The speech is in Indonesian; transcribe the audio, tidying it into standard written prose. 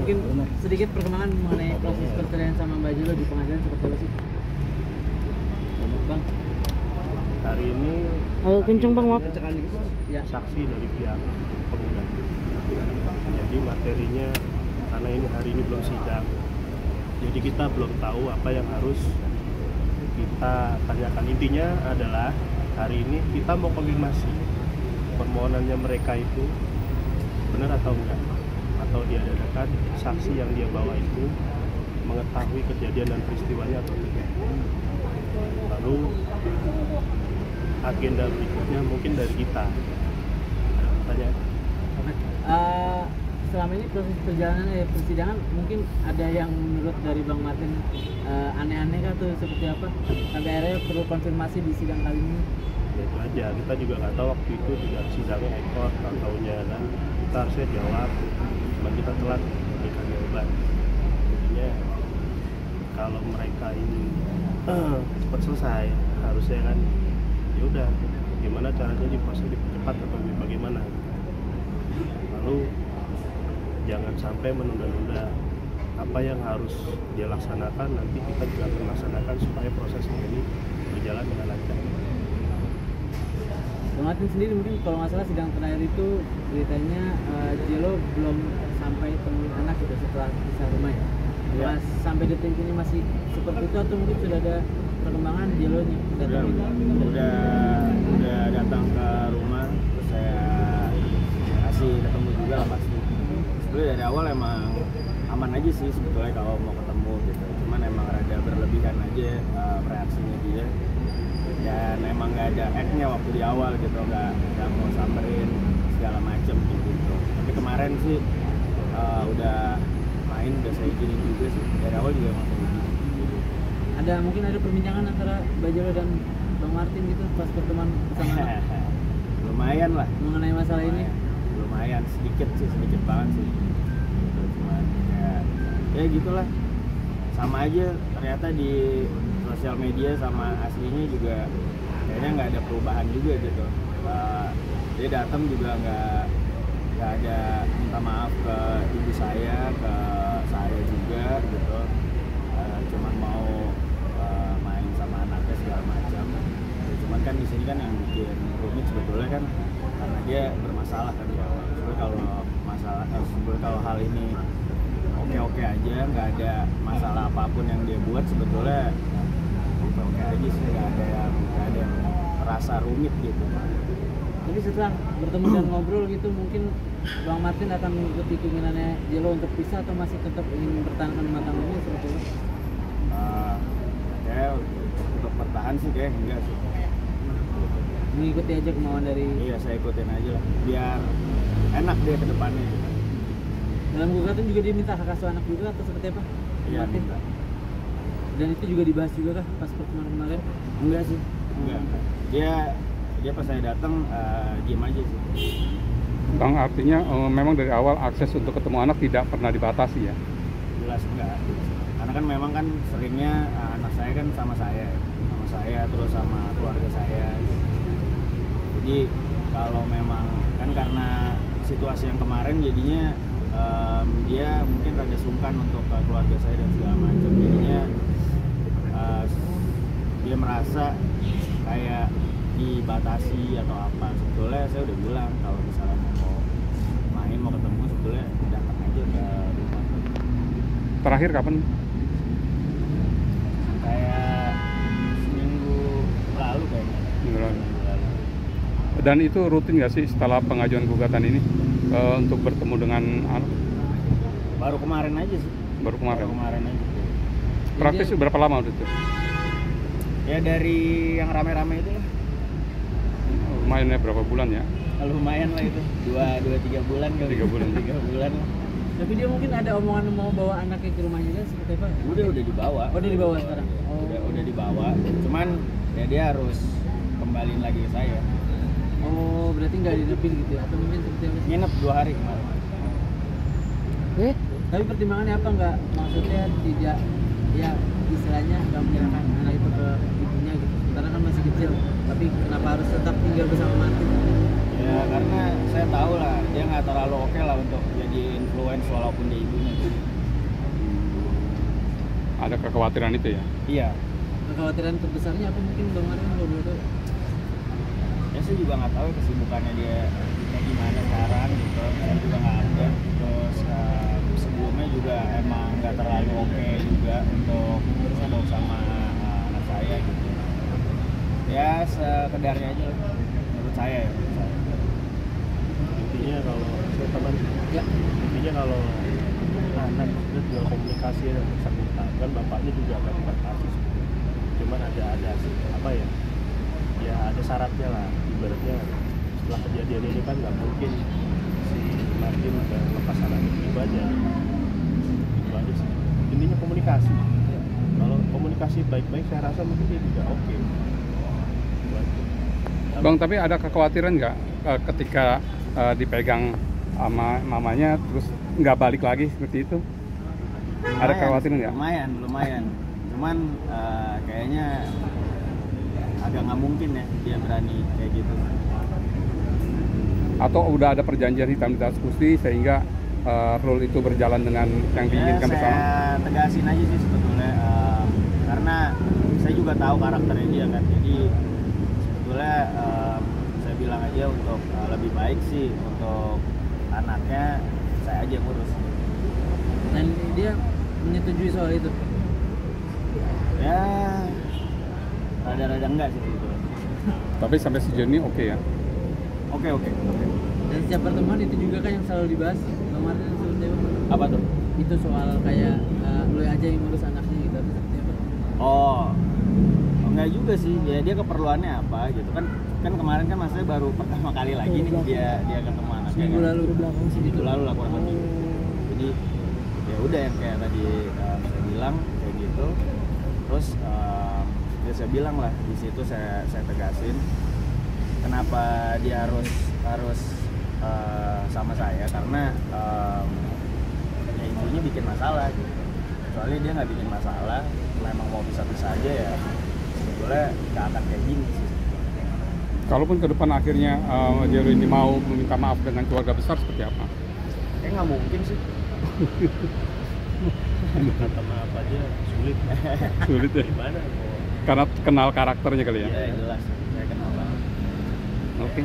mungkin sedikit perkembangan mengenai proses perceraian sama Mbak Jelo di pengadilan seperti apa sih? Bang. Hari ini Kenceng bang, maaf. ya, saksi dari pihak penggugat. Jadi materinya karena ini hari ini belum sidang, jadi kita belum tahu apa yang harus kita tanyakan. Intinya adalah hari ini kita mau konfirmasi permohonannya mereka itu benar atau enggak, atau diadakan saksi yang dia bawa itu mengetahui kejadian dan peristiwanya atau tidak. Lalu agenda berikutnya mungkin dari kita. Ada pertanyaan? Selama ini proses persidangan mungkin ada yang menurut dari Bang Martin aneh-aneh kan tuh seperti apa? Sampai akhirnya perlu konfirmasi di sidang kali ini. Ya itu aja, kita juga nggak tahu waktu itu juga sidangnya ekor, tahu-taunya kan kita harusnya jawab, cuma kita telat memberikan jawaban. Jadinya kalau mereka ini cepat selesai, harusnya kan ya udah gimana caranya di proses dipercepat atau bagaimana. Lalu jangan sampai menunda-nunda apa yang harus dia laksanakan, nanti kita juga akan laksanakan supaya prosesnya ini berjalan dengan lancar. Bang Martin sendiri mungkin kalau nggak salah sidang terakhir itu beritanya Jelo belum sampai temuin anak gitu setelah pisah rumah ya. Ya. Sampai detik ini masih seperti itu atau mungkin sudah ada perkembangan Jelonya? Udah datang ke rumah, terus saya kasih ketemu juga lah pasti. Sebetulnya dari awal emang aman aja sih sebetulnya kalau mau ketemu gitu. Cuman emang rada berlebihan aja reaksinya dia. Dan emang nggak ada act-nya waktu di awal gitu, nggak mau samperin segala macem gitu. Tapi kemarin sih udah main, udah saya izinin juga sih. Dari awal juga emang saya izinin. Mungkin ada perbincangan antara Mbak Jelo dan Bang Martin gitu pas pertemuan bersama anak? Lumayan lah Mengenai masalah ini? Lumayan, sedikit banget sih gitu. Cuman ya gitulah, sama aja ternyata di sosial media sama aslinya juga kayaknya nggak ada perubahan juga gitu. Dia datang juga nggak ada minta maaf ke ibu saya, ke saya juga gitu. Cuman mau main sama anaknya segala macam. Cuman kan di sini kan yang bikin rumit sebetulnya kan karena dia bermasalah kan di awal. Kalau hal ini oke aja, nggak ada masalah apapun yang dia buat, sebetulnya oke aja sih, nggak ada yang merasa rumit gitu. Jadi setelah bertemu dan ngobrol gitu mungkin Bang Martin akan mengikuti keinginannya Jelo untuk pisah atau masih tetap ingin mempertahankan rumah tangganya seperti itu? Kayak untuk bertahan sih kayak enggak sih. Mengikuti aja kemauan dari... Iya, saya ikutin aja lah biar enak dia ke depannya gitu. Dalam gugatan juga dia minta hak asuh anak juga atau seperti apa? Iya, Martin? minta. Dan itu juga dibahas juga kah pas pertemuan kemarin? Enggak sih, enggak. Dia pas saya datang diem aja sih. Bang, artinya memang dari awal akses untuk ketemu anak tidak pernah dibatasi ya? Jelas enggak. Karena kan memang kan seringnya anak saya kan sama saya terus sama keluarga saya. Jadi kalau memang kan karena situasi yang kemarin jadinya dia mungkin rada sungkan untuk keluarga saya dan segala macam. Jadinya dia merasa kayak dibatasi atau apa. Sebetulnya saya udah bilang kalau misalnya mau ketemu sebetulnya datang aja ke rumah. Terakhir kapan? Kayak seminggu lalu kayaknya. Minggu lalu. Dan itu rutin nggak sih setelah pengajuan gugatan ini untuk bertemu dengan anak? Baru kemarin aja sih. Baru kemarin aja. Praktis berapa lama udah itu? Ya dari yang rame-rame itu lah. Lumayan ya, berapa bulan ya? Lumayan lah itu, 2-3 bulan kali. 3 bulan. 3 bulan lah. Tapi dia mungkin ada omongan mau bawa anaknya ke rumahnya kan seperti apa? Udah dibawa. Oh, udah dibawa sekarang? Oh. Udah dibawa, cuman ya dia harus kembaliin lagi ke saya. Oh, berarti nggak dinepin gitu ya? Atau mungkin seperti apa? Nginep 2 hari kemarin. Tapi pertimbangannya apa? Nggak, maksudnya tidak, ya istilahnya nggak menyerahkan anak itu ke ibunya gitu. Karena kan masih kecil, tapi kenapa harus tetap tinggal bersama Martin? Ya karena saya tahu lah dia nggak terlalu oke lah untuk jadi influence walaupun dia ibunya. Ada kekhawatiran itu ya? Iya. Kekhawatiran terbesarnya apa mungkin Bang Martin belum tahu? Ya saya juga nggak tahu kesibukannya dia kayak gimana sekarang gitu. Saya juga nggak update. Terus sebelumnya juga emang nggak terlalu oke juga untuk sama anak saya gitu. Ya sekedarnya aja lah, menurut saya ya. Intinya kalau saya teman Ya. intinya kalau anak itu jual komunikasi dan bersangkutan kan bapaknya juga akan berkasih, cuman ada sih apa ya ada syaratnya lah. Ibaratnya setelah kejadian ini kan nggak mungkin si Martin udah lepas anaknya begitu aja. Itu aja sih intinya, komunikasi. Kalau komunikasi baik-baik saya rasa mungkin dia juga oke. Itu aja. Bang, tapi ada kekhawatiran nggak ketika dipegang sama mamanya terus nggak balik lagi seperti itu? Ada kekhawatiran nggak? Lumayan. Cuman kayaknya agak nggak mungkin ya dia berani kayak gitu. Atau udah ada perjanjian hitam di atas putih sehingga rule itu berjalan dengan yang diinginkan bersama? Saya tegasin aja sih sebetulnya, karena saya juga tahu karakternya dia kan. Jadi sebetulnya saya bilang aja untuk lebih baik sih untuk anaknya saya aja ngurus. Dan dia menyetujui soal itu. Ya rada-rada enggak sih gitu. Tapi sampai sejauh ini oke ya? Oke. Dan setiap pertemuan itu juga kan yang selalu dibahas Bang Martin seperti apa? Apa tuh? Itu soal kayak lu aja yang ngurus anaknya gitu atau seperti apa? Oh, enggak juga sih. Ya dia keperluannya apa gitu kan kemarin kan maksudnya baru pertama kali lagi nih dia ketemu anaknya. Seminggu kan. lalu Seminggu lalu lah kurang lebih. Jadi ya udah yang kayak tadi saya bilang kayak gitu. Terus ya saya bilang lah di situ saya tegasin kenapa dia harus sama saya karena ya ibunya bikin masalah gitu. Soalnya dia nggak bikin masalah, memang mau bisa-bisa aja ya sebetulnya nggak akan kayak gini sih. Kalaupun ke depan akhirnya dia ini mau meminta maaf dengan keluarga besar seperti apa? Kayak nggak mungkin sih. Kata maaf aja sulit. Sulit ya? Gimana? Karena kenal karakternya kali ya? Ya jelas, saya kenal banget. Oke.